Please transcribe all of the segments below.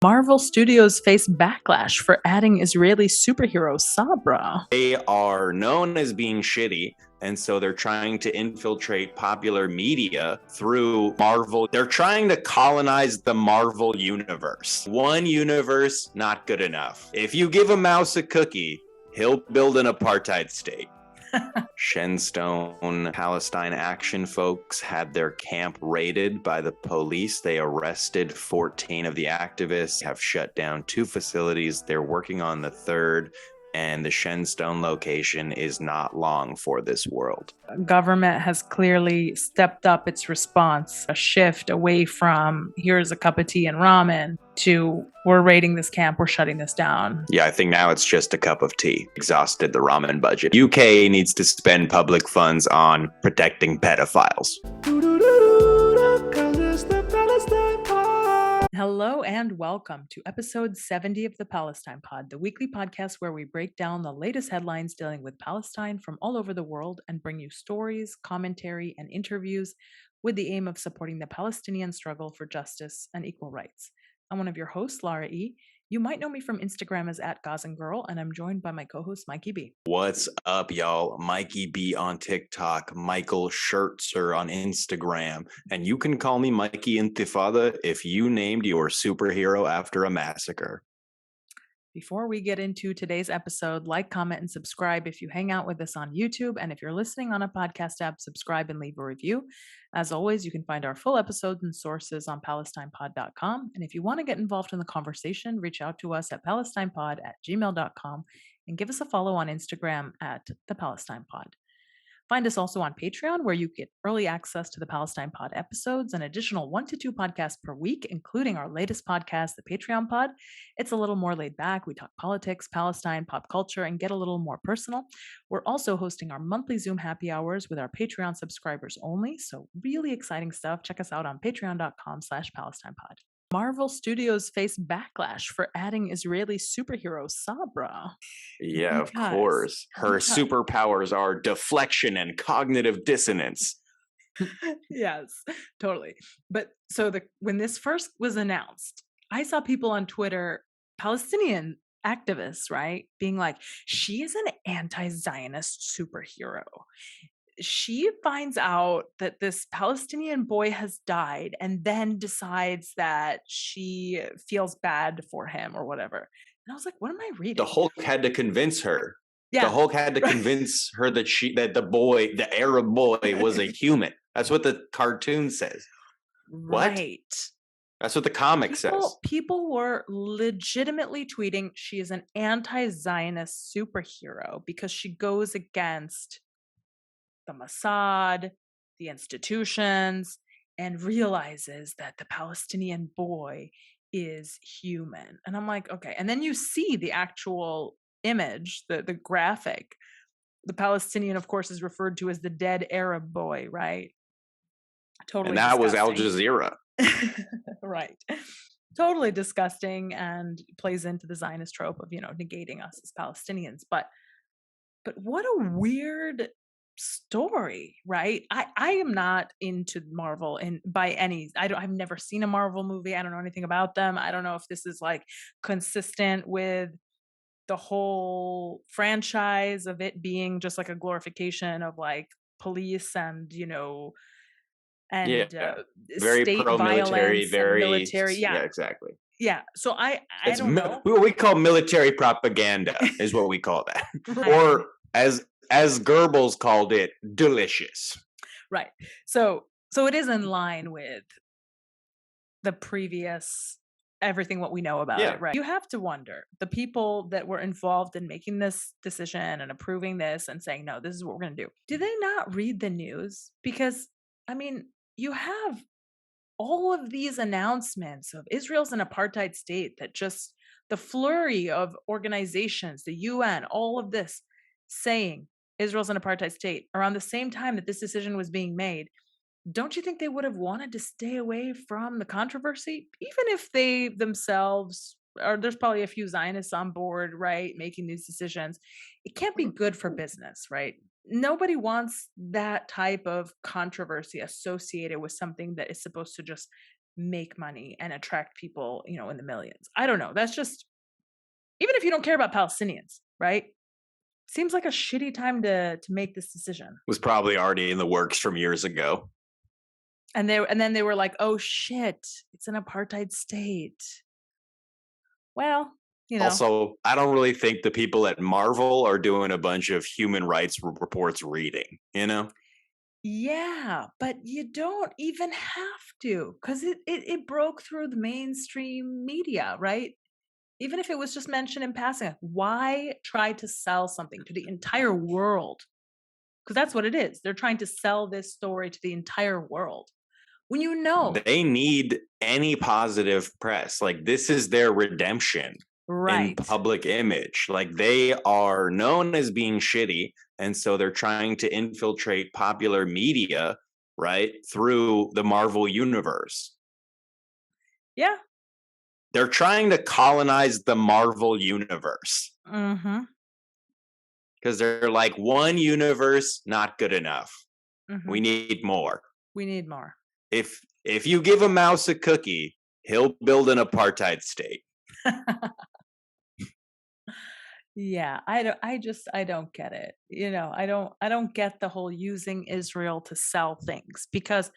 Marvel Studios face backlash for adding Israeli superhero Sabra. They are known as being shitty, and so they're trying to infiltrate popular media through Marvel. They're trying to colonize the Marvel universe. One universe, not good enough. If you give a mouse a cookie, he'll build an apartheid state. Shenstone Palestine Action folks had their camp raided by the police. They arrested 14 of the activists, have shut down 2 facilities. They're working on the 3rd, and the Shenstone location is not long for this world. Government has clearly stepped up its response, a shift away from here's a cup of tea and ramen to we're raiding this camp, we're shutting this down. Yeah, I think now it's just a cup of tea. Exhausted the ramen budget. UK needs to spend public funds on protecting pedophiles. Hello and welcome to episode 70 of the Palestine Pod, the weekly podcast where we break down the latest headlines dealing with Palestine from all over the world and bring you stories, commentary, and interviews with the aim of supporting the Palestinian struggle for justice and equal rights. I'm one of your hosts, Lara E. You might know me from Instagram as @GazanGirl, and I'm joined by my co-host, Mikey B. What's up, y'all? Mikey B on TikTok, Michael Schertzer on Instagram, and you can call me Mikey Intifada if you named your superhero after a massacre. Before we get into today's episode, like, comment, and subscribe if you hang out with us on YouTube. And if you're listening on a podcast app, subscribe and leave a review. As always, you can find our full episodes and sources on PalestinePod.com. And if you want to get involved in the conversation, reach out to us at PalestinePod@gmail.com and give us a follow on Instagram @ThePalestinePod. Find us also on Patreon, where you get early access to the Palestine Pod episodes, an additional 1 to 2 podcasts per week, including our latest podcast, the Patreon Pod. It's a little more laid back. We talk politics, Palestine, pop culture, and get a little more personal. We're also hosting our monthly Zoom happy hours with our Patreon subscribers only. So really exciting stuff. Check us out on patreon.com/PalestinePod. Marvel Studios face backlash for adding Israeli superhero Sabra. Yeah, of course. Her superpowers are deflection and cognitive dissonance. Yes, totally. But so when this first was announced, I saw people on Twitter, Palestinian activists, right, being like, she is an anti-Zionist superhero. She finds out that this Palestinian boy has died and then decides that she feels bad for him or whatever. And I was like, what am I reading? The Hulk had to convince her. Yeah. The Hulk had to convince her that the Arab boy was a human. That's what the cartoon says. Right. What? That's what the comic says. People were legitimately tweeting she is an anti-Zionist superhero because she goes against the Mossad, the institutions, and realizes that the Palestinian boy is human. And I'm like, okay. And then you see the actual image, the graphic. The Palestinian, of course, is referred to as the dead Arab boy, right? Totally. And that was Al Jazeera. Right. Totally disgusting and plays into the Zionist trope of, negating us as Palestinians. But what a weird story, right? I am not into Marvel I've never seen a Marvel movie. I don't know anything about them. I don't know if this is like consistent with the whole franchise of it being just like a glorification of like police and very state pro-military, very military. Yeah, exactly. Yeah. So I don't know. What we call military propaganda is what we call that. Right. Or as Goebbels called it, delicious. Right. So it is in line with the previous everything what we know about it, right? You have to wonder, the people that were involved in making this decision and approving this and saying, no, this is what we're going to do they not read the news? Because, I mean, you have all of these announcements of Israel's an apartheid state, that just the flurry of organizations, the UN, all of this saying Israel's an apartheid state around the same time that this decision was being made. Don't you think they would have wanted to stay away from the controversy, even if they themselves there's probably a few Zionists on board, right, making these decisions? It can't be good for business, right? Nobody wants that type of controversy associated with something that is supposed to just make money and attract people, in the millions. I don't know. That's just, even if you don't care about Palestinians, right? Seems like a shitty time to make this decision. Was probably already in the works from years ago. And then they were like, "Oh shit, it's an apartheid state." Well, Also, I don't really think the people at Marvel are doing a bunch of human rights reports reading, yeah, but you don't even have to, because it broke through the mainstream media, right? Even if it was just mentioned in passing, why try to sell something to the entire world? Because that's what it is. They're trying to sell this story to the entire world. When you know, They need any positive press. Like, this is their redemption in right? public image. Like, they are known as being shitty, and so they're trying to infiltrate popular media, right, through the Marvel universe. Yeah. They're trying to colonize the Marvel universe Mm-hmm. because they're like, one universe, not good enough. Mm-hmm. We need more. We need more. If you give a mouse a cookie, he'll build an apartheid state. Yeah, I don't get it. I don't get the whole using Israel to sell things, because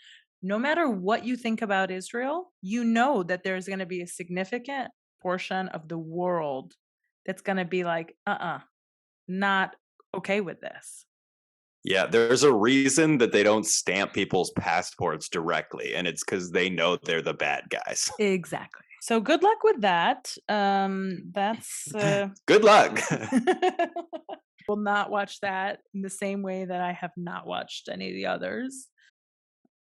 no matter what you think about Israel, you know that there's going to be a significant portion of the world that's going to be like, not okay with this. Yeah, there's a reason that they don't stamp people's passports directly, and it's because they know they're the bad guys. Exactly. So good luck with that. That's Good luck. will not watch that in the same way that I have not watched any of the others.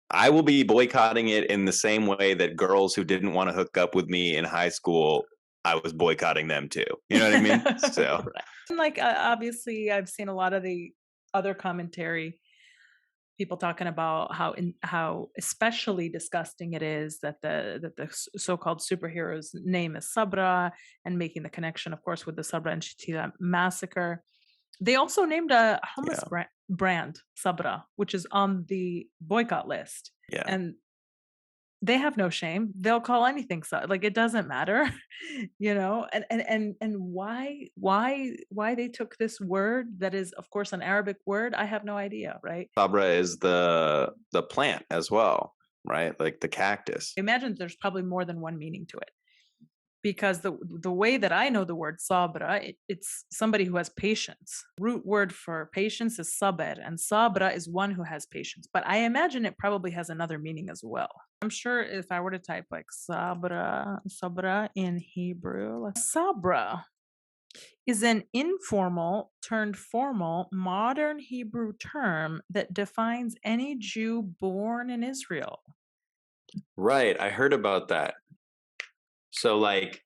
I will be boycotting it in the same way that girls who didn't want to hook up with me in high school, I was boycotting them too. You know what I mean? So, Right. And like, obviously, I've seen a lot of the other commentary, people talking about how especially disgusting it is that the so-called superhero's name is Sabra, and making the connection, of course, with the Sabra and Shatila massacre. They also named a hummus yeah. brand, Sabra, which is on the boycott list. Yeah. And they have no shame. They'll call anything so, like, it doesn't matter, and why they took this word that is, of course, an Arabic word, I have no idea, right? Sabra is the plant as well, right? Like the cactus. Imagine there's probably more than one meaning to it. Because the way that I know the word sabra, it's somebody who has patience. Root word for patience is saber, and sabra is one who has patience. But I imagine it probably has another meaning as well. I'm sure if I were to type like sabra in Hebrew, sabra is an informal turned formal modern Hebrew term that defines any Jew born in Israel. Right. I heard about that. So like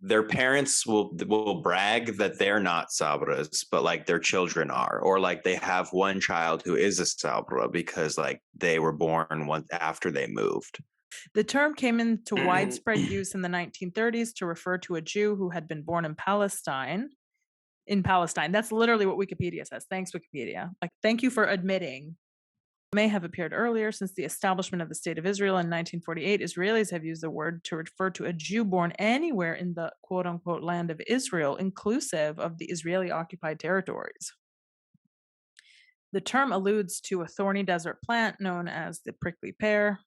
their parents will brag that they're not Sabras, but like their children are, or like they have one child who is a Sabra because like they were born one after they moved. The term came into widespread use in the 1930s to refer to a Jew who had been born in Palestine. In Palestine, that's literally what Wikipedia says. Thanks, Wikipedia. Like, thank you for admitting. May have appeared earlier. Since the establishment of the State of Israel in 1948, Israelis have used the word to refer to a Jew born anywhere in the quote-unquote land of Israel, inclusive of the Israeli-occupied territories. The term alludes to a thorny desert plant known as the prickly pear.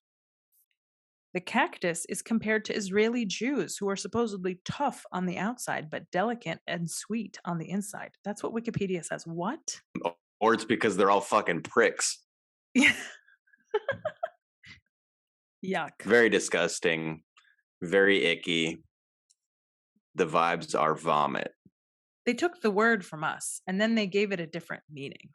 The cactus is compared to Israeli Jews who are supposedly tough on the outside, but delicate and sweet on the inside. That's what Wikipedia says. What? Or it's because they're all fucking pricks. Yeah. Yuck. Very disgusting, very icky. The vibes are vomit. They took the word from us and then they gave it a different meaning.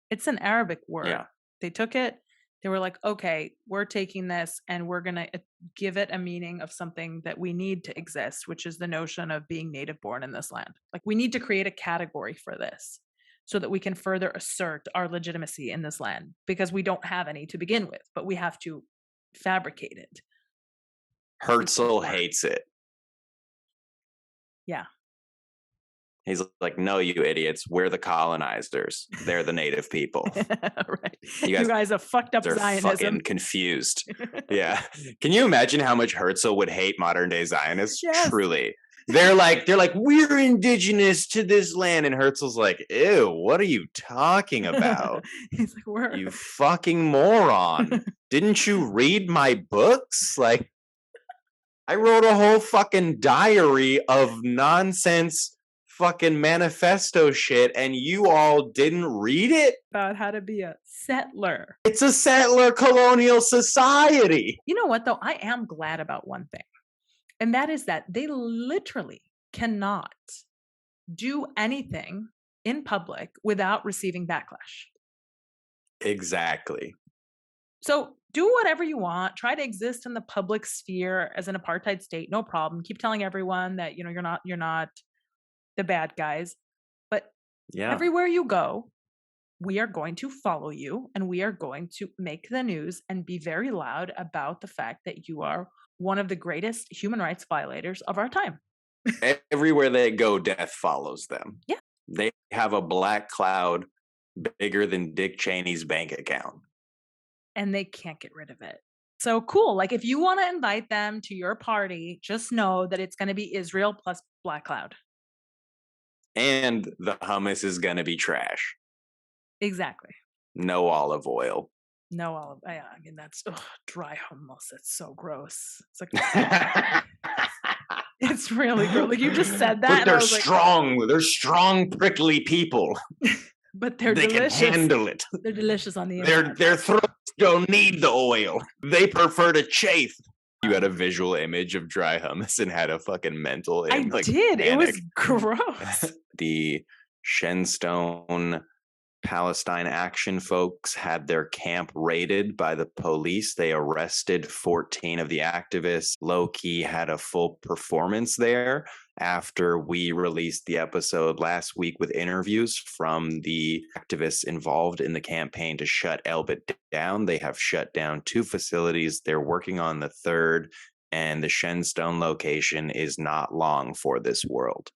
It's an Arabic word. Yeah. They took it, they were like, okay, we're taking this and we're going to give it a meaning of something that we need to exist, which is the notion of being native born in this land. Like, we need to create a category for this so that we can further assert our legitimacy in this land, because we don't have any to begin with, but we have to fabricate it. Herzl hates it. Yeah. He's like, no, you idiots. We're the colonizers. They're the native people. Right. You You guys guys have fucked up are Zionism. fucking confused. Yeah. Can you imagine how much Herzl would hate modern day Zionists? Yes. Truly. They're like, we're indigenous to this land. And Herzl's like, ew, what are you talking about? He's like, we're You fucking moron. Didn't you read my books? Like, I wrote a whole fucking diary of nonsense fucking manifesto shit, and you all didn't read it? about how to be a settler. It's a settler colonial society. You know what, though? I am glad about one thing, and that is that they literally cannot do anything in public without receiving backlash. Exactly. So do whatever you want. Try to exist in the public sphere as an apartheid state. No problem. Keep telling everyone that you're not the bad guys. But Yeah. everywhere you go, we are going to follow you, and we are going to make the news and be very loud about the fact that you are one of the greatest human rights violators of our time. Everywhere they go, death follows them. Yeah. They have a black cloud bigger than Dick Cheney's bank account. And they can't get rid of it. So cool. Like, if you want to invite them to your party, just know that it's going to be Israel plus Black Cloud. And the hummus is going to be trash. Exactly. No olive oil. No olive. Yeah, I mean, that's dry hummus. That's so gross. It's like it's really gross. Like, you just said that. But and they're I was strong. They're strong, prickly people. But they're They delicious. can handle it. They're delicious on the inside. Their throats don't need the oil. They prefer to chafe. You had a visual image of dry hummus and had a fucking mental I did. panic. It was gross. The Shenstone Palestine Action folks had their camp raided by the police. They arrested 14 of the activists. Low-key had a full performance there after we released the episode last week with interviews from the activists involved in the campaign to shut Elbit down. They have shut down 2 facilities. They're working on the 3rd, and the Shenstone location is not long for this world.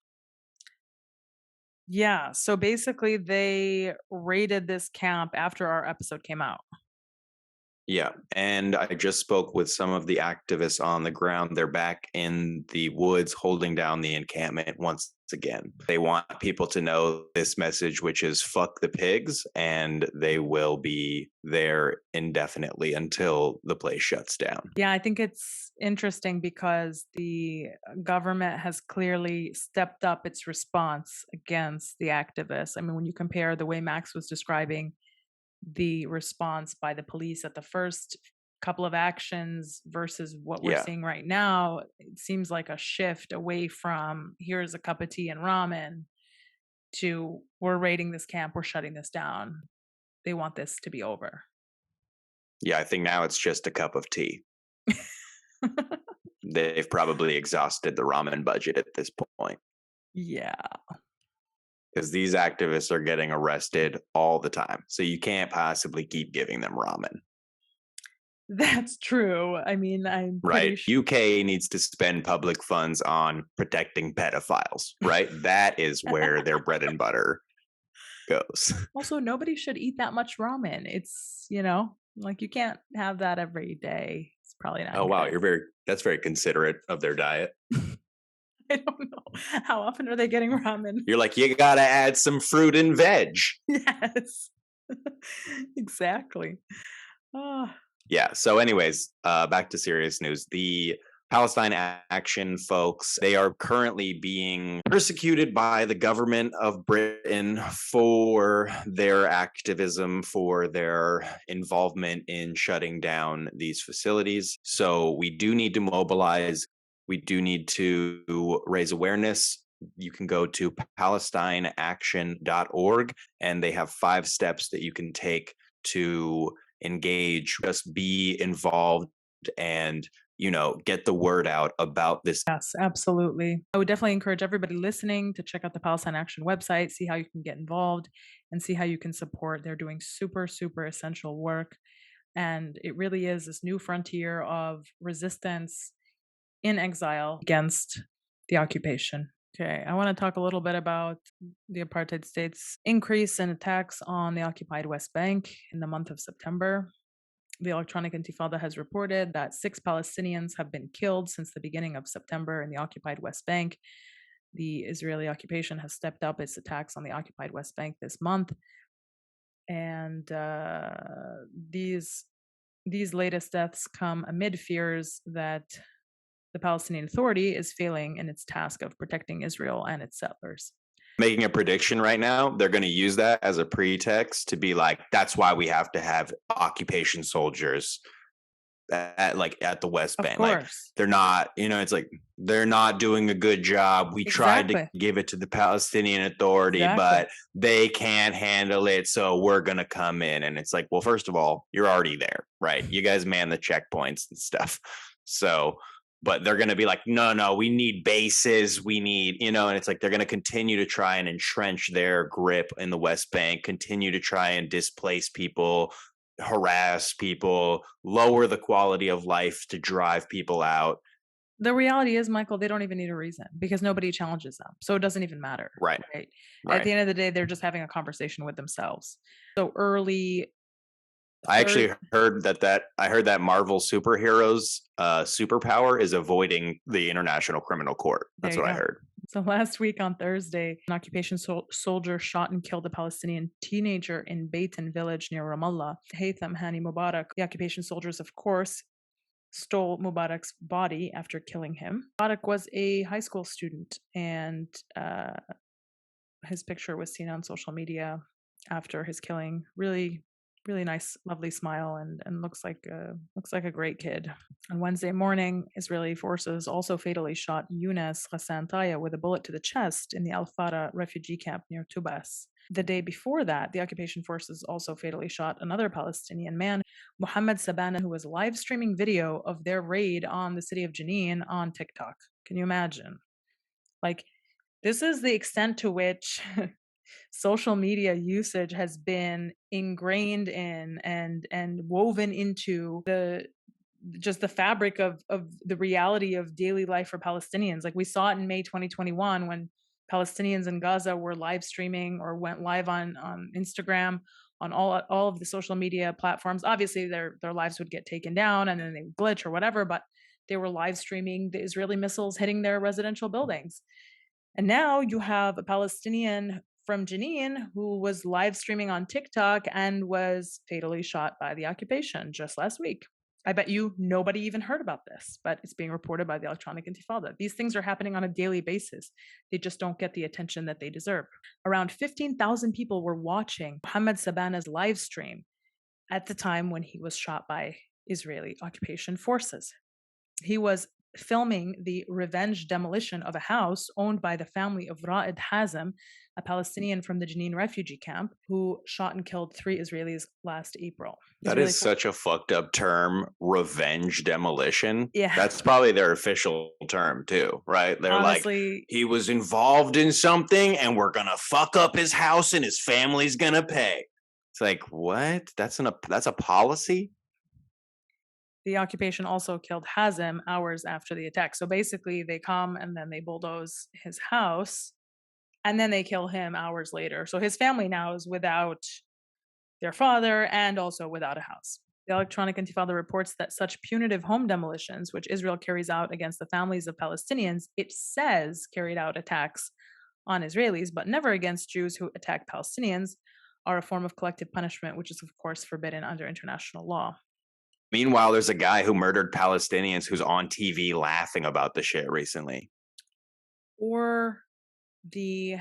Yeah. So basically, they raided this camp after our episode came out. Yeah. And I just spoke with some of the activists on the ground. They're back in the woods holding down the encampment once again. They want people to know this message, which is fuck the pigs, and they will be there indefinitely until the place shuts down. Yeah, I think it's interesting because the government has clearly stepped up its response against the activists. I mean, when you compare the way Max was describing the response by the police at the first couple of actions versus what we're seeing right now, it seems like a shift away from here's a cup of tea and ramen to we're raiding this camp, we're shutting this down. They want this to be over. Yeah, I think now it's just a cup of tea. They've probably exhausted the ramen budget at this point. Yeah. Because these activists are getting arrested all the time. So you can't possibly keep giving them ramen. That's true. I mean, I'm right. UK needs to spend public funds on protecting pedophiles, right? That is where their bread and butter goes. Also, nobody should eat that much ramen. It's, like, you can't have that every day. It's probably not. Oh, wow. That's very considerate of their diet. I don't know. How often are they getting ramen? You're like, you gotta add some fruit and veg. Yes. Exactly. Yeah. So anyways, back to serious news. The Palestine Action folks, they are currently being persecuted by the government of Britain for their activism, for their involvement in shutting down these facilities. So we do need to mobilize. We do need to raise awareness. You can go to palestineaction.org, and they have 5 steps that you can take to engage, just be involved, and get the word out about this. Yes, absolutely. I would definitely encourage everybody listening to check out the Palestine Action website, see how you can get involved, and see how you can support. They're doing super, super essential work. And it really is this new frontier of resistance in exile against the occupation. Okay, I want to talk a little bit about the apartheid state's increase in attacks on the occupied West Bank in the month of September. The Electronic Intifada has reported that 6 Palestinians have been killed since the beginning of September in the occupied West Bank. The Israeli occupation has stepped up its attacks on the occupied West Bank this month, and these latest deaths come amid fears that the Palestinian Authority is failing in its task of protecting Israel and its settlers. Making a prediction right now, they're going to use that as a pretext to be like, that's why we have to have occupation soldiers at the West Of Bank. Like course. they're not, it's like they're not doing a good job. We tried to Exactly. give it to the Palestinian Authority, Exactly. but they can't handle it, so we're gonna come in. And it's like, well, first of all, you're already there, right? You guys man the checkpoints and stuff. So but they're going to be like, no, we need bases. We need, and it's like they're going to continue to try and entrench their grip in the West Bank, continue to try and displace people, harass people, lower the quality of life to drive people out. The reality is, Michael, they don't even need a reason because nobody challenges them. So it doesn't even matter. Right. Right. At Right. the end of the day, they're just having a conversation with themselves. So early I actually third heard that Marvel superheroes superpower is avoiding the International Criminal Court. there That's you what I go. heard. So last week on Thursday, an occupation soldier shot and killed a Palestinian teenager in Beitin village near Ramallah. Haytham Hani Mubarak, the occupation soldiers, of course, stole Mubarak's body after killing him. Mubarak was a high school student, and his picture was seen on social media after his killing. Really, really nice, lovely smile, and looks like a great kid. On Wednesday morning, Israeli forces also fatally shot Younes Ghassan with a bullet to the chest in the Al Fara refugee camp near Tubas. The day before that, the occupation forces also fatally shot another Palestinian man, Mohammed Sabana, who was live streaming video of their raid on the city of Jenin on TikTok. Can you imagine? Like, this is the extent to which social media usage has been ingrained in and woven into the fabric of the reality of daily life for Palestinians. Like we saw it in May 2021 when Palestinians in Gaza were live streaming or went live on Instagram, on all of the social media platforms. Obviously their lives would get taken down and then they would glitch or whatever, but they were live streaming the Israeli missiles hitting their residential buildings. And now you have a Palestinian from Jenin who was live streaming on TikTok and was fatally shot by the occupation just last week. I bet you nobody even heard about this, but it's being reported by the Electronic Intifada. These things are happening on a daily basis. They just don't get the attention that they deserve. Around 15,000 people were watching Mohammed Sabana's live stream at the time when he was shot by Israeli occupation forces. He was filming the revenge demolition of a house owned by the family of Ra'id Hazem, a Palestinian from the Jenin refugee camp who shot and killed 3 Israelis last April. That is such a fucked up term, revenge demolition. Yeah. That's probably their official term too, right? They're Honestly, like, he was involved in something and we're going to fuck up his house and his family's going to pay. It's like, what? That's a policy? the occupation also killed Hazem hours after the attack. So basically, they come and then they bulldoze his house and then they kill him hours later. So his family now is without their father and also without a house. The Electronic Intifada reports that such punitive home demolitions, which Israel carries out against the families of Palestinians, it says carried out attacks on Israelis, but never against Jews who attack Palestinians, are a form of collective punishment, which is, of course, forbidden under international law. Meanwhile, there's a guy who murdered Palestinians who's on TV laughing about the shit recently. Or the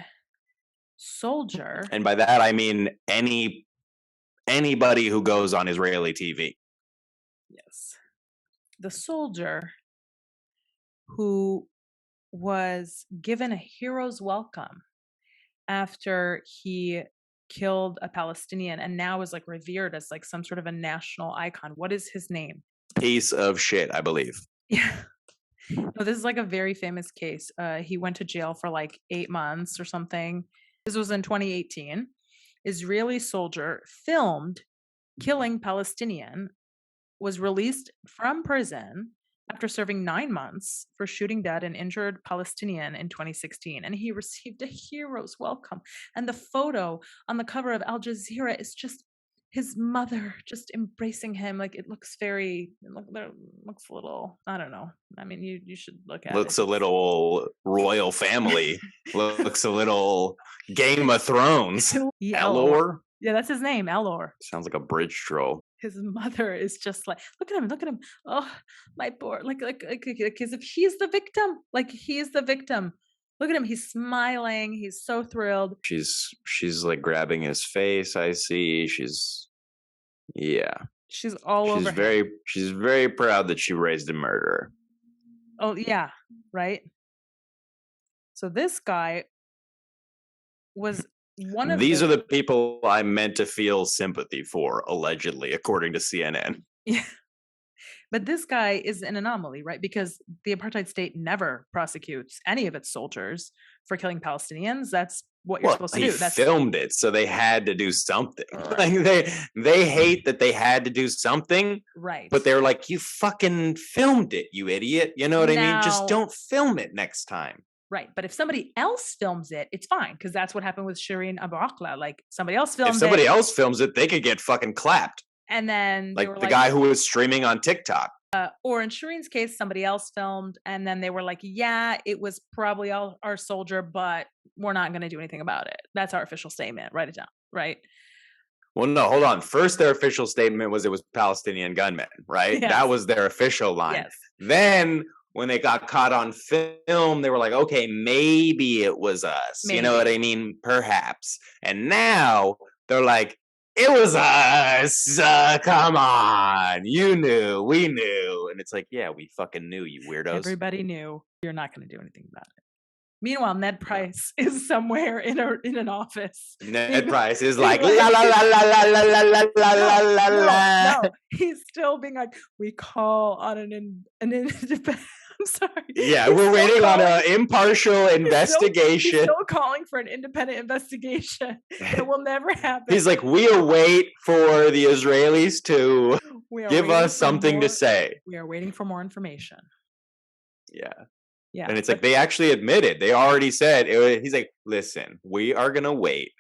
soldier. And by that, I mean anybody who goes on Israeli TV. Yes. The soldier who was given a hero's welcome after he killed a Palestinian and now is like revered as like some sort of a national icon. What is his name? Piece of shit, I believe. Yeah. No, this is like a very famous case. He went to jail for like 8 months or something. This was in 2018. Israeli soldier filmed killing Palestinian, was released from prison, after serving 9 months for shooting dead an injured Palestinian in 2016, and he received a hero's welcome. And the photo on the cover of Al Jazeera is just his mother just embracing him. Like it looks looks a little, I don't know. I mean, you should look at it. Looks a little royal family. Looks a little Game of Thrones. Elor? Yeah, that's his name, Elor. Sounds like a bridge troll. His mother is just like, look at him, look at him. Oh, my poor, like as if he's the victim. Like he's the victim. Look at him. He's smiling. He's so thrilled. She's like grabbing his face. I see. She's all over him. She's very proud that she raised a murderer. Oh yeah, right. So this guy was one of these are the people I meant to feel sympathy for, allegedly, according to CNN. Yeah. But this guy is an anomaly, right? Because the apartheid state never prosecutes any of its soldiers for killing Palestinians. That's what you're supposed to do. He filmed it, so they had to do something. Right. Like they hate that they had to do something, right? But they're like, you fucking filmed it, you idiot. You know what I mean? Just don't film it next time. Right. But if somebody else films it, it's fine. Because that's what happened with Shireen Abu Akleh. Like somebody else filmed it. If somebody else films it, they could get fucking clapped. And then like the guy who was streaming on TikTok. Or in Shireen's case, somebody else filmed. And then they were like, yeah, it was probably our soldier, but we're not going to do anything about it. That's our official statement. Write it down. Right. Well, no, hold on. First, their official statement was it was Palestinian gunmen, right? Yes. That was their official line. Yes. Then when they got caught on film, they were like, okay, maybe it was us. Maybe. You know what I mean? Perhaps. And now they're like, it was us. Come on. You knew. We knew. And it's like, yeah, we fucking knew, you weirdos. Everybody knew. You're not going to do anything about it. Meanwhile, Ned Price is somewhere in an office. Ned Price is like, la la la la la la la la la la la. No, he's still being like, we call on an independent. I'm sorry. Yeah, we're waiting on an impartial investigation. He's still calling for an independent investigation. It will never happen. He's like, we await for the Israelis to give us something to say. We are waiting for more information. Yeah. Yeah. And it's like, they actually admitted. They already said, he's like, listen, we are going to wait.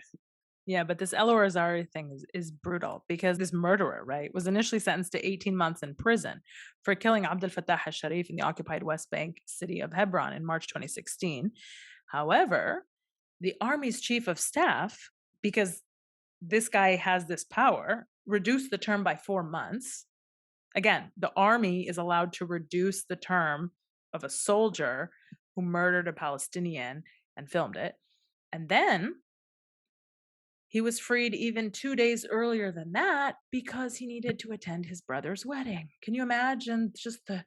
Yeah, but this Elor Azaria thing is brutal because this murderer, right, was initially sentenced to 18 months in prison for killing Abdel Fattah al-Sharif in the occupied West Bank city of Hebron in March 2016. However, the army's chief of staff, because this guy has this power, reduced the term by 4 months. Again, the army is allowed to reduce the term of a soldier who murdered a Palestinian and filmed it. And then he was freed even 2 days earlier than that because he needed to attend his brother's wedding. Can you imagine just the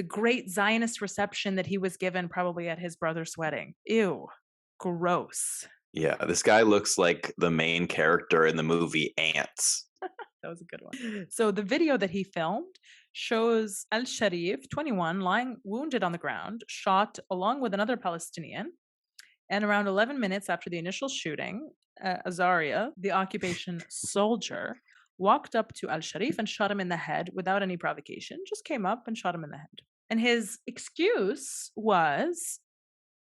great Zionist reception that he was given probably at his brother's wedding? Ew, gross. Yeah, this guy looks like the main character in the movie Ants. That was a good one. So the video that he filmed shows al-Sharif, 21, lying wounded on the ground, shot along with another Palestinian. And around 11 minutes after the initial shooting, Azaria, the occupation soldier, walked up to al-Sharif and shot him in the head without any provocation, just came up and shot him in the head. And his excuse was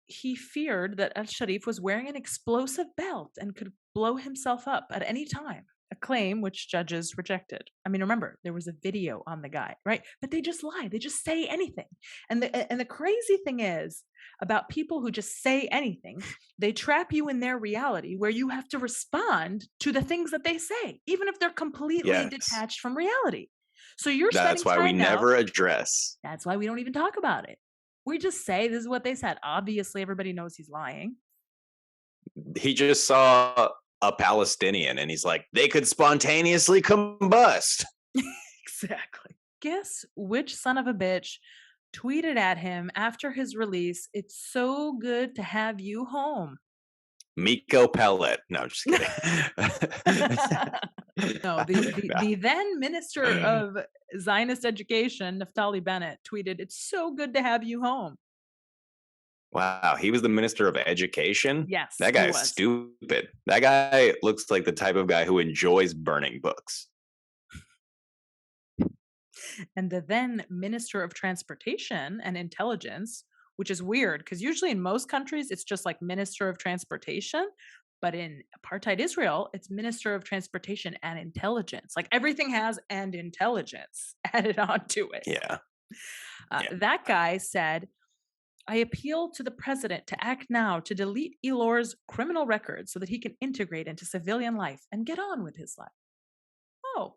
he feared that al-Sharif was wearing an explosive belt and could blow himself up at any time. A claim which judges rejected. I mean, remember, there was a video on the guy, right? But they just lie. They just say anything. And the crazy thing is about people who just say anything, they trap you in their reality where you have to respond to the things that they say, even if they're completely detached from reality. So that's why we never address. That's why we don't even talk about it. We just say, this is what they said. Obviously, everybody knows he's lying. He just saw a Palestinian and he's like, they could spontaneously combust. Exactly. Guess which son of a bitch tweeted at him after his release, "It's so good to have you home." Miko Pellet. No, I'm just kidding. No, the then Minister of Zionist Education, Naftali Bennett, tweeted, "It's so good to have you home." Wow, he was the Minister of Education? Yes. That guy is stupid. That guy looks like the type of guy who enjoys burning books. And the then Minister of Transportation and Intelligence, which is weird because usually in most countries it's just like Minister of Transportation. But in apartheid Israel, it's Minister of Transportation and Intelligence. Like everything has and intelligence added onto it. Yeah. Yeah. That guy said, I appeal to the president to act now to delete Elor's criminal record so that he can integrate into civilian life and get on with his life. Oh,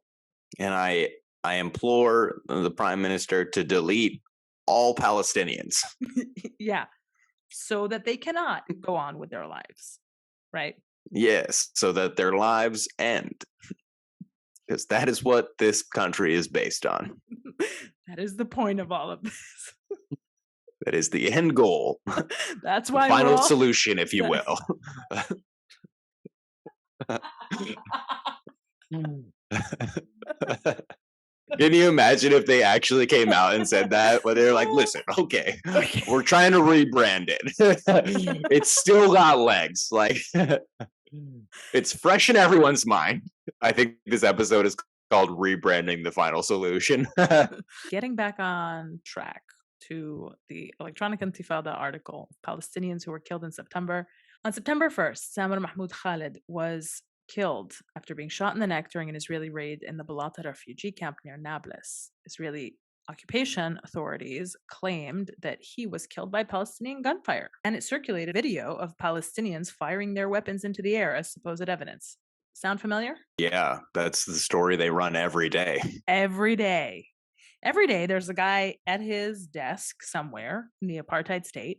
And I implore the prime minister to delete all Palestinians. yeah. So that they cannot go on with their lives. Right? Yes, so that their lives end. Because that is what this country is based on. That is the point of all of this. That is the end goal. That's why final solution, if you will. Can you imagine if they actually came out and said that? Where they're like, listen, okay, we're trying to rebrand it. It's still got legs. Like, it's fresh in everyone's mind. I think this episode is called Rebranding the Final Solution. Getting back on track to the Electronic Intifada article, Palestinians who were killed in September. On September 1st, Samar Mahmoud Khalid was killed after being shot in the neck during an Israeli raid in the Balata refugee camp near Nablus. Israeli occupation authorities claimed that he was killed by Palestinian gunfire, and it circulated video of Palestinians firing their weapons into the air as supposed evidence. Sound familiar? Yeah, that's the story they run every day. Every day. Every day, there's a guy at his desk somewhere in the apartheid state,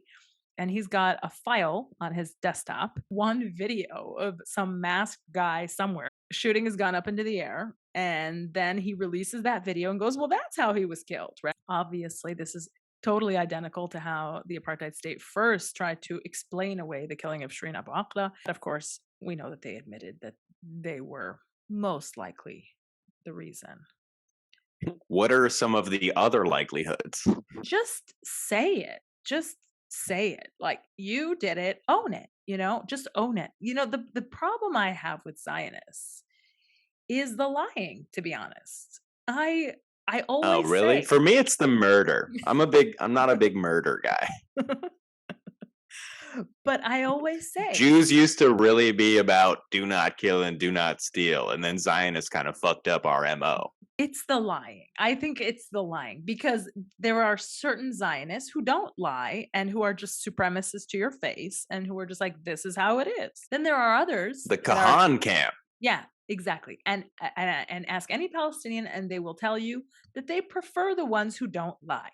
and he's got a file on his desktop, one video of some masked guy somewhere shooting his gun up into the air. And then he releases that video and goes, well, that's how he was killed, right? Obviously, this is totally identical to how the apartheid state first tried to explain away the killing of Shireen Abu Akleh. Of course, we know that they admitted that they were most likely the reason. What are some of the other likelihoods? Just say it. Just say it. Like, you did it, own it, just own it. The problem I have with Zionists is the lying, to be honest. I always really? say, For me, it's the murder. I'm not a big murder guy. but I always say Jews used to really be about do not kill and do not steal. And then Zionists kind of fucked up our MO. it's the lying. I think it's the lying because there are certain Zionists who don't lie and who are just supremacists to your face and who are just like, this is how it is. Then there are others. The Kahan camp. Yeah, exactly. And ask any Palestinian and they will tell you that they prefer the ones who don't lie.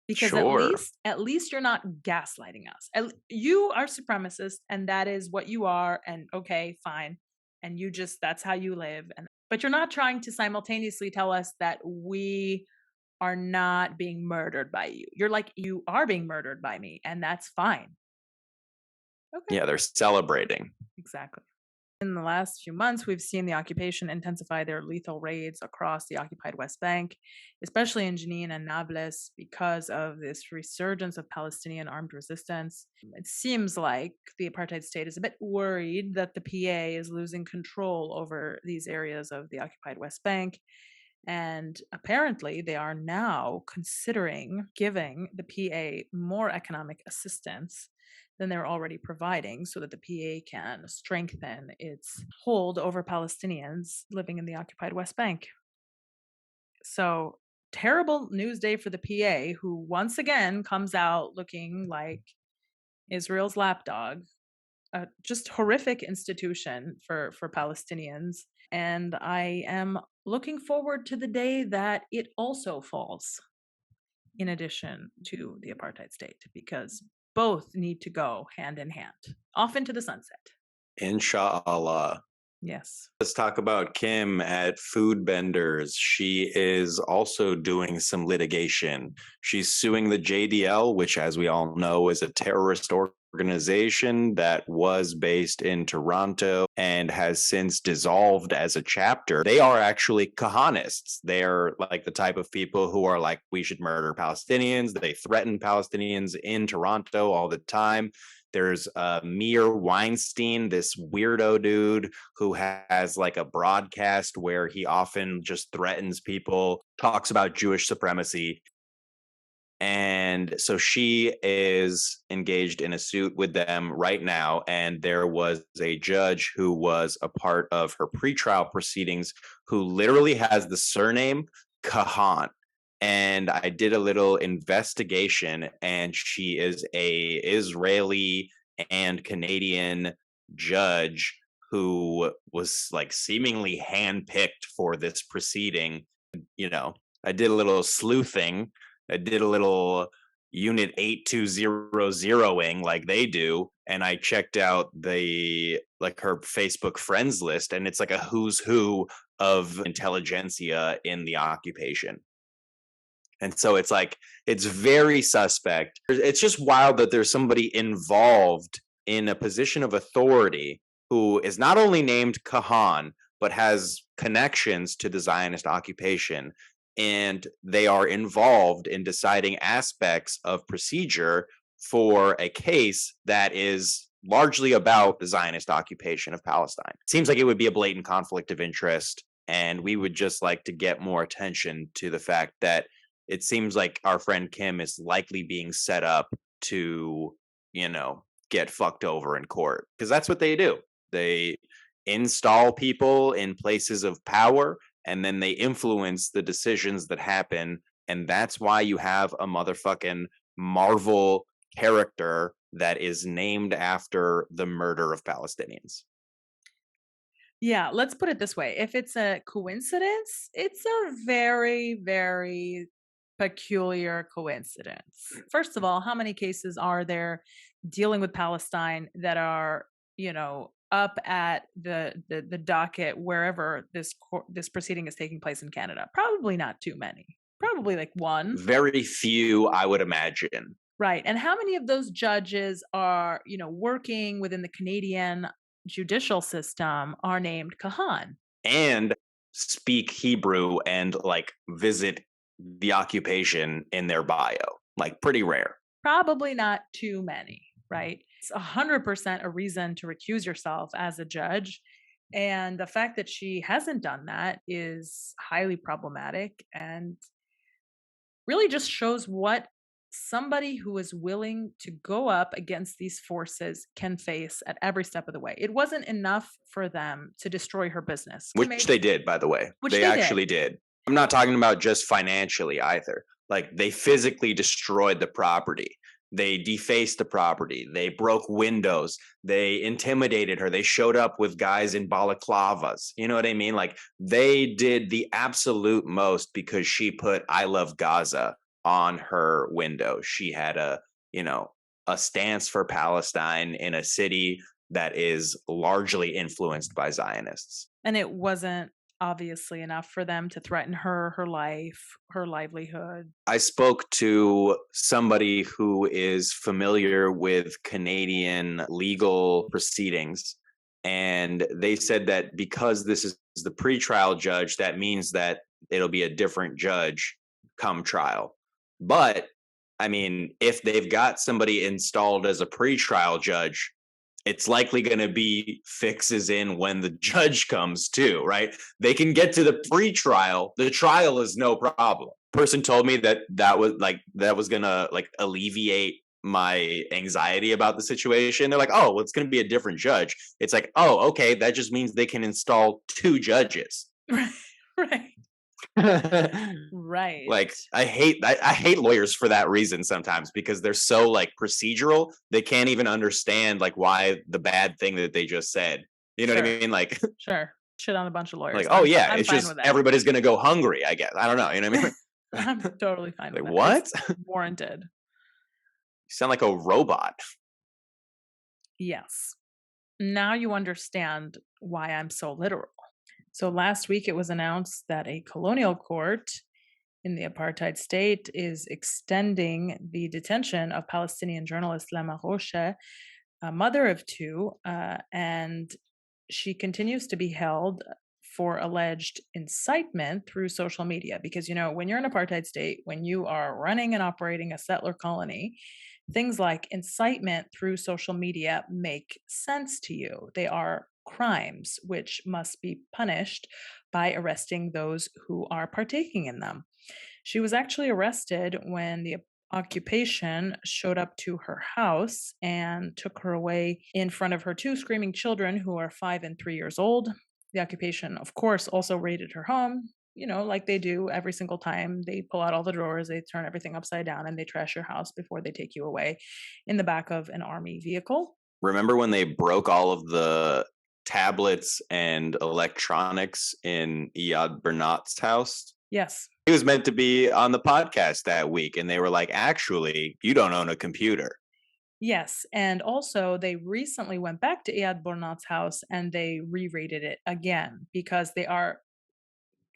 Because Sure. at least you're not gaslighting us. You are supremacist and that is what you are, and okay, fine. And that's how you live. But you're not trying to simultaneously tell us that we are not being murdered by you. You're like, you are being murdered by me, and that's fine. Okay. Yeah, they're celebrating. Exactly. In the last few months, we've seen the occupation intensify their lethal raids across the occupied West Bank, especially in Jenin and Nablus, because of this resurgence of Palestinian armed resistance. It seems like the apartheid state is a bit worried that the PA is losing control over these areas of the occupied West Bank. And apparently, they are now considering giving the PA more economic assistance than they're already providing so that the PA can strengthen its hold over Palestinians living in the occupied West Bank. So, terrible news day for the PA, who once again comes out looking like Israel's lapdog. Just horrific institution for Palestinians. And I am looking forward to the day that it also falls, in addition to the apartheid state, because both need to go hand in hand, off into the sunset. Inshallah. Yes. Let's talk about Kim at Food Benders. She is also doing some litigation. She's suing the JDL, which, as we all know, is a terrorist organization that was based in Toronto and has since dissolved as a chapter. They are actually Kahanists. They're like the type of people who are like, we should murder Palestinians. They threaten Palestinians in Toronto all the time. There's Mir Weinstein, this weirdo dude who has like a broadcast where he often just threatens people, talks about Jewish supremacy. And so she is engaged in a suit with them right now. And there was a judge who was a part of her pretrial proceedings who literally has the surname Kahan. And I did a little investigation, and she is a Israeli and Canadian judge who was like seemingly handpicked for this proceeding. You know, I did a little sleuthing. I did a little unit 8200ing like they do, and I checked out the like her Facebook friends list, and it's like a who's who of intelligentsia in the occupation. And so it's like, it's very suspect. It's just wild that there's somebody involved in a position of authority who is not only named Kahan, but has connections to the Zionist occupation. And they are involved in deciding aspects of procedure for a case that is largely about the Zionist occupation of Palestine. It seems like it would be a blatant conflict of interest. And we would just like to get more attention to the fact that it seems like our friend Kim is likely being set up to, get fucked over in court, because that's what they do. They install people in places of power, and then they influence the decisions that happen. And that's why you have a motherfucking Marvel character that is named after the murder of Palestinians. Yeah, let's put it this way. If it's a coincidence, it's a very, very peculiar coincidence. First of all, how many cases are there dealing with Palestine that are, up at the docket wherever this proceeding is taking place in Canada? Probably not too many. Probably like one. Very few, I would imagine. Right. And how many of those judges are, working within the Canadian judicial system are named Kahan? And speak Hebrew and like visit the occupation in their bio. Like pretty rare. Probably not too many, right? It's 100% a reason to recuse yourself as a judge. And the fact that she hasn't done that is highly problematic and really just shows what somebody who is willing to go up against these forces can face at every step of the way. It wasn't enough for them to destroy her business. Which they did, by the way. Which they actually did. I'm not talking about just financially either. Like they physically destroyed the property. They defaced the property. They broke windows. They intimidated her. They showed up with guys in balaclavas. You know what I mean? Like they did the absolute most because she put "I love Gaza" on her window. She had a stance for Palestine in a city that is largely influenced by Zionists. And it wasn't obviously enough for them to threaten her life, her livelihood. I spoke to somebody who is familiar with Canadian legal proceedings, and they said that because this is the pretrial judge, that means that it'll be a different judge come trial. But I mean, if they've got somebody installed as a pretrial judge, it's likely going to be fixes in when the judge comes too, right? They can get to the pre-trial. The trial is no problem. Person told me that was going to like alleviate my anxiety about the situation. They're like, oh, well, it's going to be a different judge. It's like, oh, okay. That just means they can install two judges. Right. Right. Like I hate lawyers for that reason sometimes, because they're so like procedural. They can't even understand like why the bad thing that they just said. You know what I mean? Like sure. Shit on a bunch of lawyers. Like, oh yeah, it's just everybody's gonna go hungry, I guess. I don't know. You know what I mean? I'm totally fine with like, that. What? It's warranted. You sound like a robot. Yes. Now you understand why I'm so literal. So last week it was announced that a colonial court in the apartheid state is extending the detention of Palestinian journalist Lara a mother of two, and she continues to be held for alleged incitement through social media. Because, when you're an apartheid state, when you are running and operating a settler colony, things like incitement through social media make sense to you. They are crimes which must be punished by arresting those who are partaking in them. She was actually arrested when the occupation showed up to her house and took her away in front of her two screaming children who are 5 and 3 years old. The occupation, of course, also raided her home, like they do every single time. They pull out all the drawers, they turn everything upside down, and they trash your house before they take you away in the back of an army vehicle. Remember when they broke all of the tablets and electronics in Iyad Bernat's house? Yes. He was meant to be on the podcast that week, and they were like, actually, you don't own a computer. Yes, and also they recently went back to Iyad Bernat's house and they re-rated it again because they are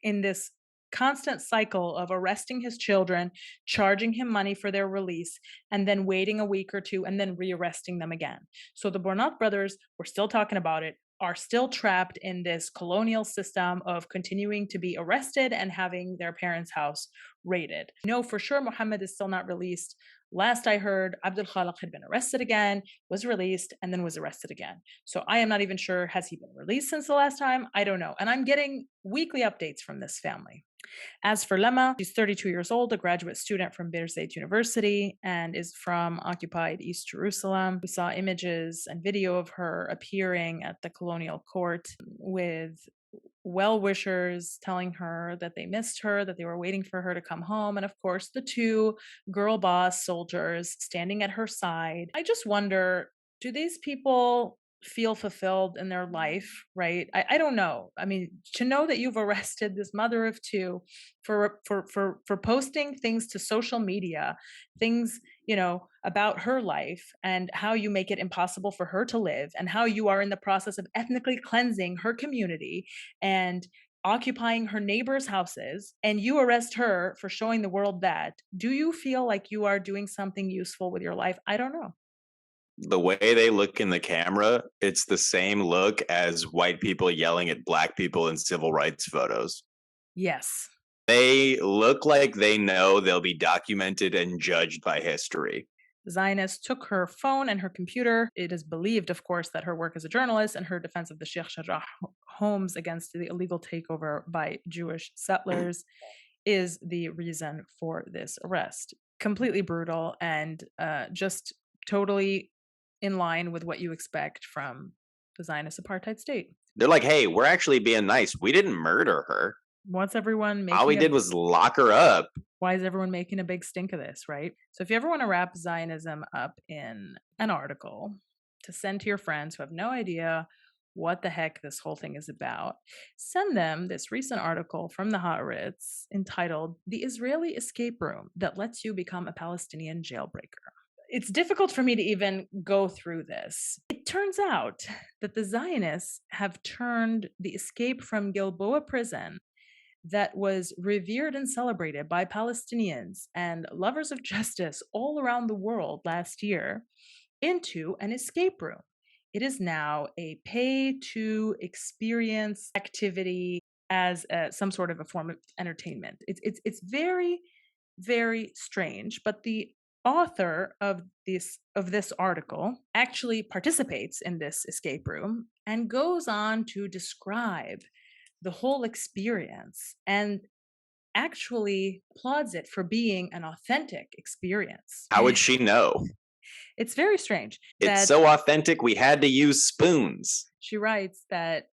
in this constant cycle of arresting his children, charging him money for their release, and then waiting a week or two and then rearresting them again. So the Bernat brothers, we're still talking about it, are still trapped in this colonial system of continuing to be arrested and having their parents' house raided. No, for sure, Mohammed is still not released. Last I heard, Abdul Khaliq had been arrested again, was released, and then was arrested again. So I am not even sure, has he been released since the last time? I don't know. And I'm getting weekly updates from this family. As for Lema, she's 32 years old, a graduate student from Birzeit University, and is from occupied East Jerusalem. We saw images and video of her appearing at the colonial court with well-wishers telling her that they missed her, that they were waiting for her to come home, and of course the two girl boss soldiers standing at her side. I just wonder, do these people feel fulfilled in their life, right? I don't know. I mean, to know that you've arrested this mother of two for posting things to social media, things, about her life and how you make it impossible for her to live and how you are in the process of ethnically cleansing her community and occupying her neighbors' houses, and you arrest her for showing the world that. Do you feel like you are doing something useful with your life? I don't know. The way they look in the camera, it's the same look as white people yelling at black people in civil rights photos. Yes. They look like they know they'll be documented and judged by history. The Zionists took her phone and her computer. It is believed, of course, that her work as a journalist and her defense of the Sheikh Jarrah homes against the illegal takeover by Jewish settlers is the reason for this arrest. Completely brutal and just totally in line with what you expect from the Zionist apartheid state. They're like, hey, we're actually being nice. We didn't murder her. What's everyone All we making? did was lock her up. Why is everyone making a big stink of this, right? So if you ever want to wrap Zionism up in an article to send to your friends who have no idea what the heck this whole thing is about, send them this recent article from the Haaretz entitled "The Israeli Escape Room That Lets You Become a Palestinian Jailbreaker." It's difficult for me to even go through this. It turns out that the Zionists have turned the escape from Gilboa prison that was revered and celebrated by Palestinians and lovers of justice all around the world last year into an escape room. It is now a pay-to-experience activity as some sort of a form of entertainment. It's very, very strange, but the author of this article actually participates in this escape room and goes on to describe the whole experience and actually applauds it for being an authentic experience. How would she know? It's very strange. It's so authentic, we had to use spoons. She writes that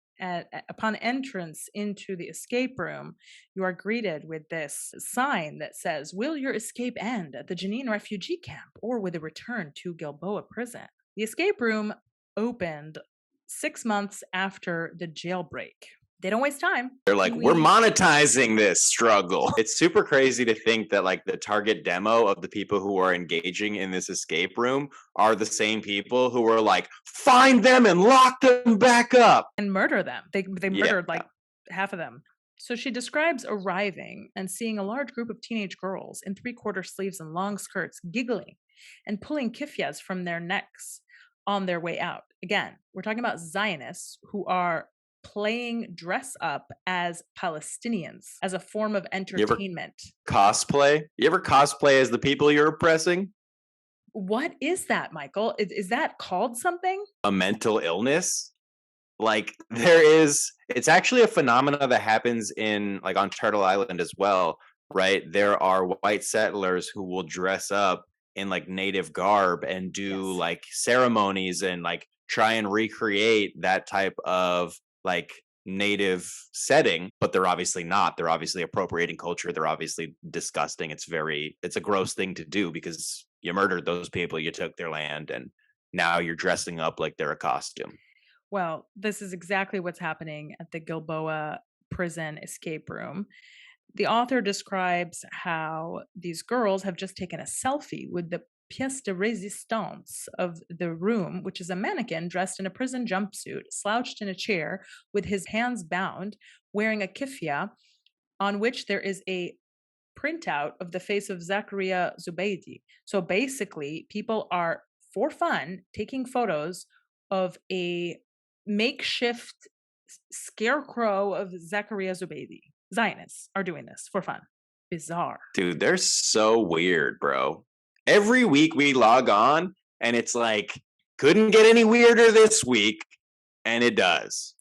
upon entrance into the escape room, you are greeted with this sign that says, "Will your escape end at the Jenin refugee camp or with a return to Gilboa prison?" The escape room opened 6 months after the jailbreak. They don't waste time. They're like, we're monetizing this struggle. It's super crazy to think that like the target demo of the people who are engaging in this escape room are the same people who were like, find them and lock them back up. And murder them. They murdered like half of them. So she describes arriving and seeing a large group of teenage girls in 3/4 sleeves and long skirts giggling and pulling kifyas from their necks. on their way out. Again, we're talking about Zionists who are playing dress up as Palestinians as a form of You ever entertainment. cosplay? You ever cosplay as the people you're oppressing? What is that, Michael? Is that called something? A mental illness? Like it's actually a phenomena that happens in like on Turtle Island as well, right? There are white settlers who will dress up in like native garb and do Yes. like ceremonies and like try and recreate that type of like native setting, but they're obviously not. They're obviously appropriating culture. They're obviously disgusting. It's a gross thing to do because you murdered those people, you took their land, and now you're dressing up like they're a costume. Well, this is exactly what's happening at the Gilboa prison escape room. The author describes how these girls have just taken a selfie with the pièce de résistance of the room, which is a mannequin dressed in a prison jumpsuit, slouched in a chair with his hands bound, wearing a kifia on which there is a printout of the face of Zakaria Zubaydi. So basically, people are, for fun, taking photos of a makeshift scarecrow of Zakaria Zubaydi. Zionists are doing this for fun. Bizarre. Dude, they're so weird, bro. Every week we log on and it's like, couldn't get any weirder this week. And it does.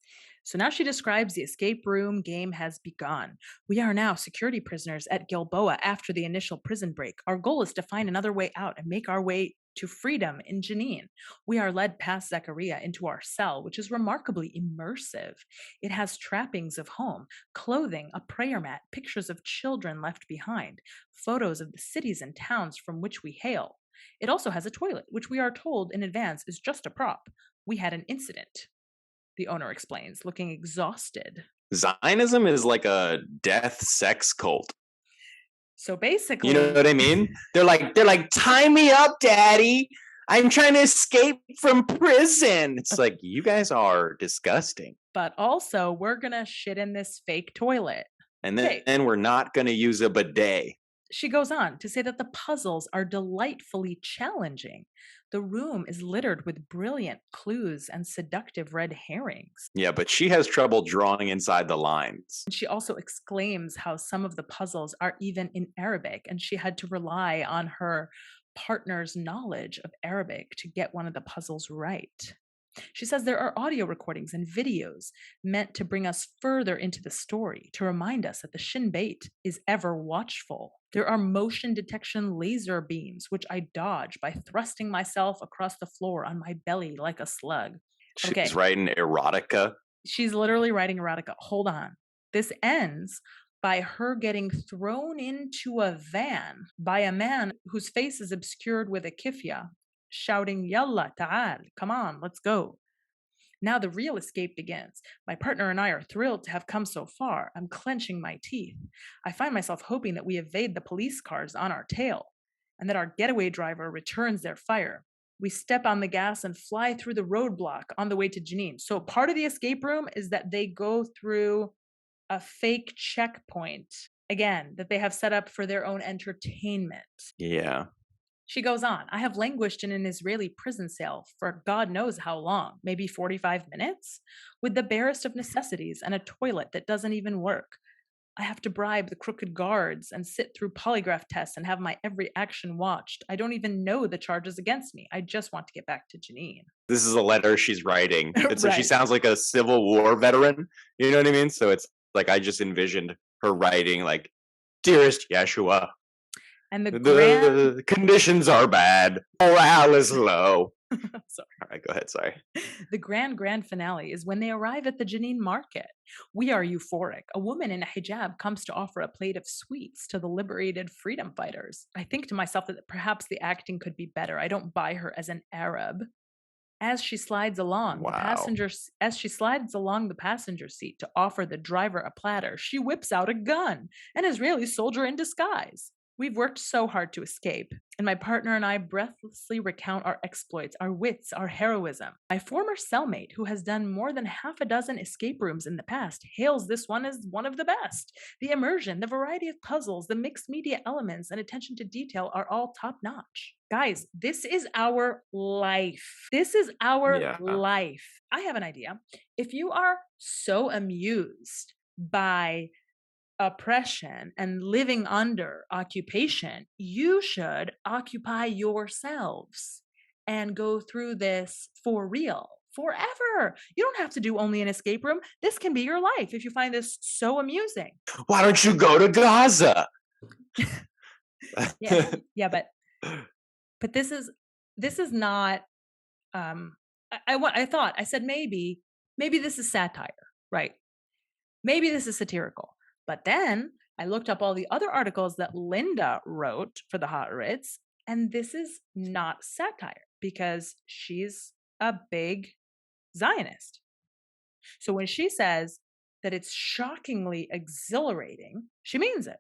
So now she describes the escape room game has begun. We are now security prisoners at Gilboa after the initial prison break. Our goal is to find another way out and make our way to freedom in Jenin. We are led past Zachariah into our cell, which is remarkably immersive. It has trappings of home, clothing, a prayer mat, pictures of children left behind, photos of the cities and towns from which we hail. It also has a toilet, which we are told in advance is just a prop. We had an incident, the owner explains, looking exhausted. Zionism is like a death sex cult. So You know basically, what I mean? They're like, tie me up, daddy. I'm trying to escape from prison. It's like, you guys are disgusting. but also we're going to shit in this fake toilet. And Okay. then we're not going to use a bidet. She goes on to say that the puzzles are delightfully challenging. The room is littered with brilliant clues and seductive red herrings. Yeah, but she has trouble drawing inside the lines. And she also exclaims how some of the puzzles are even in Arabic, and she had to rely on her partner's knowledge of Arabic to get one of the puzzles right. She says there are audio recordings and videos meant to bring us further into the story, to remind us that the Shin Bet is ever watchful. There are motion detection laser beams, which I dodge by thrusting myself across the floor on my belly like a slug. Okay. She's writing erotica. She's literally writing erotica. Hold on. This ends by her getting thrown into a van by a man whose face is obscured with a kifya, shouting, Yalla, ta'al, come on, let's go. Now the real escape begins. My partner and I are thrilled to have come so far. I'm clenching my teeth. I find myself hoping that we evade the police cars on our tail and that our getaway driver returns their fire. We step on the gas and fly through the roadblock on the way to Jenin. So part of the escape room is that they go through a fake checkpoint, again, that they have set up for their own entertainment. Yeah. She goes on, I have languished in an Israeli prison cell for God knows how long, maybe 45 minutes, with the barest of necessities and a toilet that doesn't even work. I have to bribe the crooked guards and sit through polygraph tests and have my every action watched. I don't even know the charges against me. I just want to get back to Jenin. This is a letter she's writing. She Right. sounds like a Civil War veteran. You know what I mean? So it's like I just envisioned her writing like, Dearest Yeshua, And the the conditions are bad. Morale is low. Sorry. All right, go ahead. Sorry. The grand finale is when they arrive at the Jenin market. We are euphoric. A woman in a hijab comes to offer a plate of sweets to the liberated freedom fighters. I think to myself that perhaps the acting could be better. I don't buy her as an Arab. As she slides along Wow. the passenger seat to offer the driver a platter, she whips out a gun, an Israeli soldier in disguise. We've worked so hard to escape, and my partner and I breathlessly recount our exploits, our wits, our heroism. My former cellmate, who has done more than half a dozen escape rooms in the past, hails this one as one of the best. The immersion, the variety of puzzles, the mixed media elements, and attention to detail are all top notch. Guys, this is our life. This is our Yeah. life. I have an idea. If you are so amused by oppression and living under occupation, you should occupy yourselves and go through this for real, forever. You don't have to do only an escape room. This can be your life if you find this so amusing. Why don't you go to Gaza? Yeah, yeah, but this is not. I said maybe this is satire, right? Maybe this is satirical. But then I looked up all the other articles that Linda wrote for the Hot Ritz, and this is not satire because she's a big Zionist. So when she says that it's shockingly exhilarating, she means it.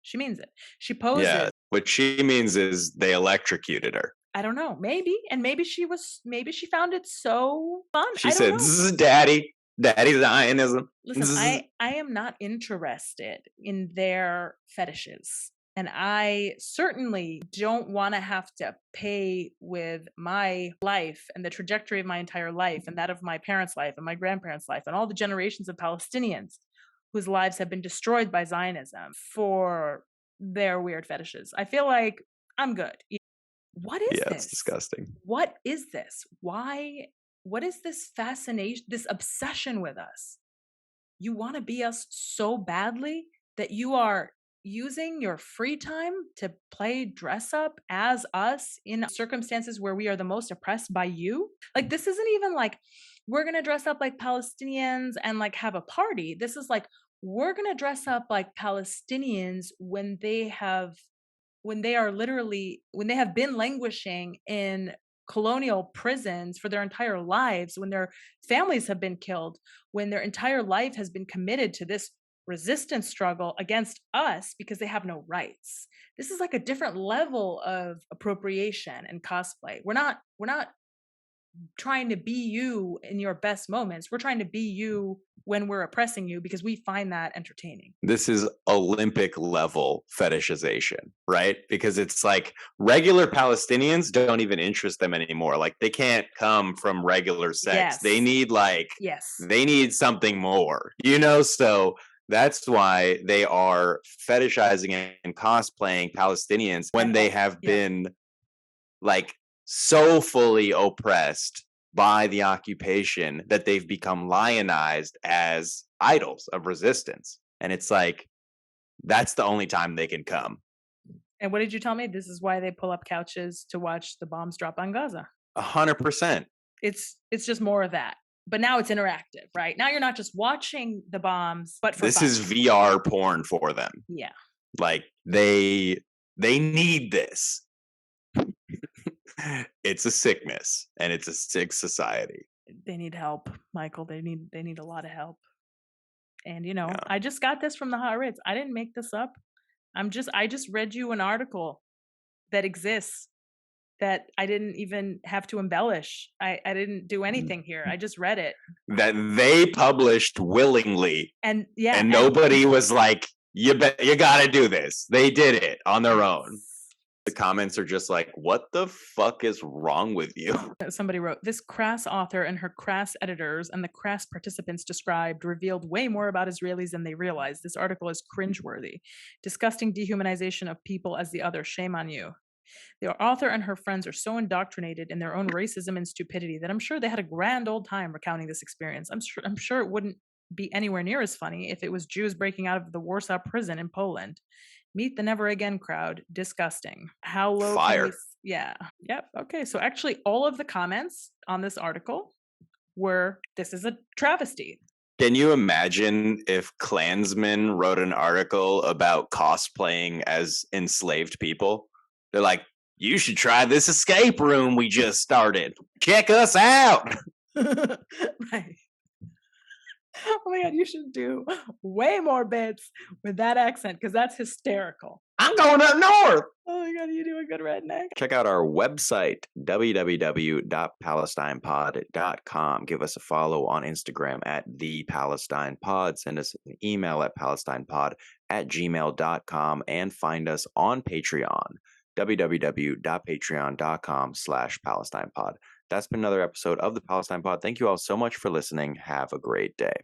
She means it. She poses. Yeah. What she means is they electrocuted her. I don't know. Maybe. And maybe she found it so fun. She I don't said, know. "This is daddy Zionism." Listen, I am not interested in their fetishes. And I certainly don't want to have to pay with my life and the trajectory of my entire life and that of my parents' life and my grandparents' life and all the generations of Palestinians whose lives have been destroyed by Zionism for their weird fetishes. I feel like I'm good. What is Yeah, this? it's disgusting. What is this? Why? What is this fascination, this obsession with us? You want to be us so badly that you are using your free time to play dress up as us in circumstances where we are the most oppressed by you? Like, this isn't even like we're going to dress up like Palestinians and like have a party. This is like we're going to dress up like Palestinians when they have been languishing in colonial prisons for their entire lives, when their families have been killed, when their entire life has been committed to this resistance struggle against us because they have no rights. This is like a different level of appropriation and cosplay. We're not trying to be you in your best moments. We're trying to be you when we're oppressing you because we find that entertaining. This is Olympic level fetishization, right? Because it's like regular Palestinians don't even interest them anymore. Like they can't come from regular sex. Yes. They need Yes. they need something more, So that's why they are fetishizing and cosplaying Palestinians when they have been like so fully oppressed by the occupation that they've become lionized as idols of resistance. And it's like, that's the only time they can come. And what did you tell me? This is why they pull up couches to watch the bombs drop on Gaza. 100%. It's just more of that. But now it's interactive, right? Now you're not just watching the bombs, but for this fun. is VR porn for them. Yeah. Like they need this. It's a sickness and it's a sick society. They need help, Michael. They need a lot of help. And Yeah. I just got this from the Hot Ritz. I didn't make this up. I just read you an article that exists that I didn't even have to embellish. I didn't do anything here. I just read it. That they published willingly. And yeah. And nobody was like, you got to do this. They did it on their own. The comments are just like, what the fuck is wrong with you? Somebody wrote, this crass author and her crass editors and the crass participants described revealed way more about Israelis than they realized. This article is cringeworthy. Disgusting dehumanization of people as the other. Shame on you. The author and her friends are so indoctrinated in their own racism and stupidity that I'm sure they had a grand old time recounting this experience. I'm sure it wouldn't be anywhere near as funny if it was Jews breaking out of the Warsaw prison in Poland. Meet the never again crowd. Disgusting. How low? Fire. Yeah. Yep. Okay. So actually, all of the comments on this article were, "This is a travesty." Can you imagine if Klansmen wrote an article about cosplaying as enslaved people? They're like, you should try this escape room we just started. Check us out. Right. Oh my God, you should do way more bits with that accent because that's hysterical. I'm going up north. Oh my God, you do a good redneck. Check out our website, www.palestinepod.com. Give us a follow on Instagram at @thepalestinepod. Send us an email at palestinepod@gmail.com and find us on Patreon, www.patreon.com/palestinepod. That's been another episode of the Palestine Pod. Thank you all so much for listening. Have a great day.